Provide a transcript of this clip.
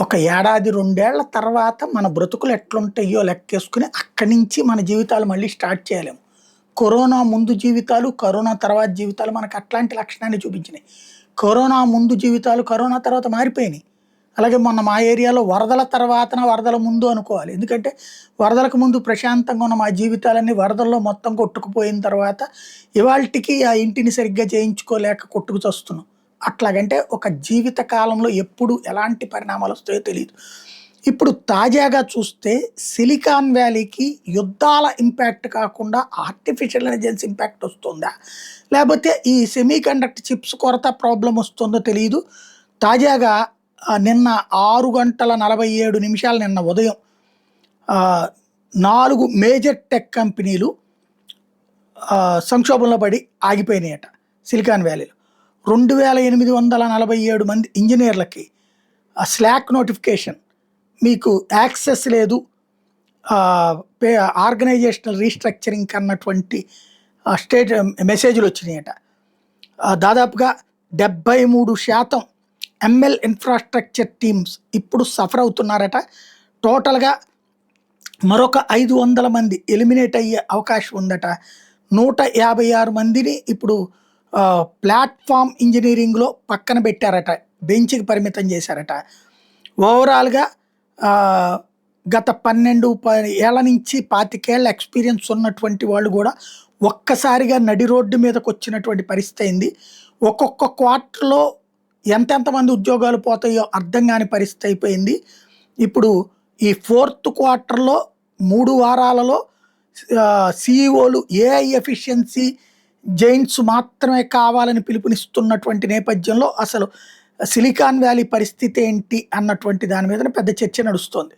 ఒక ఏడాది, 2 ఏళ్ల తర్వాత మన బ్రతుకులు ఎట్లుంటాయో లెక్కేసుకొని అక్కడి నుంచి మన జీవితాలు మళ్ళీ స్టార్ట్ చేయలేము. కరోనా ముందు జీవితాలు, కరోనా తర్వాత జీవితాలు మనకు అట్లాంటి లక్షణాన్ని చూపించినాయి. కరోనా ముందు జీవితాలు, కరోనా తర్వాత మారిపోయినాయి. అలాగే మొన్న మా ఏరియాలో వరదల తర్వాతన వరదల ముందు అనుకోవాలి. ఎందుకంటే వరదలకు ముందు ప్రశాంతంగా ఉన్న మా జీవితాలన్నీ వరదల్లో మొత్తం కొట్టుకుపోయిన తర్వాత ఇవాల్టికి ఆ ఇంటిని సరిగ్గా చేయించుకోలేక కొట్టుకు చస్తున్నాం. అట్లాగంటే ఒక జీవిత కాలంలో ఎప్పుడు ఎలాంటి పరిణామాలు వస్తాయో తెలీదు. ఇప్పుడు తాజాగా చూస్తే సిలికాన్ వ్యాలీకి యుద్ధాల ఇంపాక్ట్ కాకుండా ఆర్టిఫిషియల్ ఇంటెలిజెన్స్ ఇంపాక్ట్ వస్తుందా? లేకపోతే ఈ సెమీ కండక్టర్ చిప్స్ కొరత ప్రాబ్లమ్ వస్తుందో తెలీదు. తాజాగా నిన్న 6 గంటల 47 నిమిషాలు నిన్న ఉదయం 4 మేజర్ టెక్ కంపెనీలు సంక్షోభంలో పడి ఆగిపోయినాయట సిలికాన్ వ్యాలీలో. 2847 మంది ఇంజనీర్లకి స్లాక్ నోటిఫికేషన్, మీకు యాక్సెస్ లేదు, ఆర్గనైజేషనల్ రీస్ట్రక్చరింగ్ అన్నటువంటి స్టేట్ మెసేజ్లు వచ్చినాయట. దాదాపుగా 73% ఎంఎల్ ఇన్ఫ్రాస్ట్రక్చర్ టీమ్స్ ఇప్పుడు సఫర్ అవుతున్నారట. టోటల్గా మరొక 500 మంది ఎలిమినేట్ అయ్యే అవకాశం ఉందట. 156 మందిని ఇప్పుడు ప్లాట్ఫామ్ ఇంజనీరింగ్లో పక్కన పెట్టారట, బెంచ్కి పరిమితం చేశారట. ఓవరాల్గా గత 12 ఏళ్ల నుంచి 25 ఏళ్ళ ఎక్స్పీరియన్స్ ఉన్నటువంటి వాళ్ళు కూడా ఒక్కసారిగా నడి రోడ్డు మీదకి వచ్చినటువంటి పరిస్థితి అయింది. ఒక్కొక్క క్వార్టర్లో ఎంతెంతమంది ఉద్యోగాలు పోతాయో అర్థం కాని పరిస్థితి అయిపోయింది. ఇప్పుడు ఈ 4th క్వార్టర్లో 3 వారాలలో సిఇఓలు ఏఐ ఎఫిషియన్సీ జైంట్స్ మాత్రమే కావాలని పిలుపునిస్తున్నటువంటి నేపథ్యంలో అసలు సిలికాన్ వ్యాలీ పరిస్థితి ఏంటి అన్నటువంటి దాని మీద పెద్ద చర్చ నడుస్తోంది.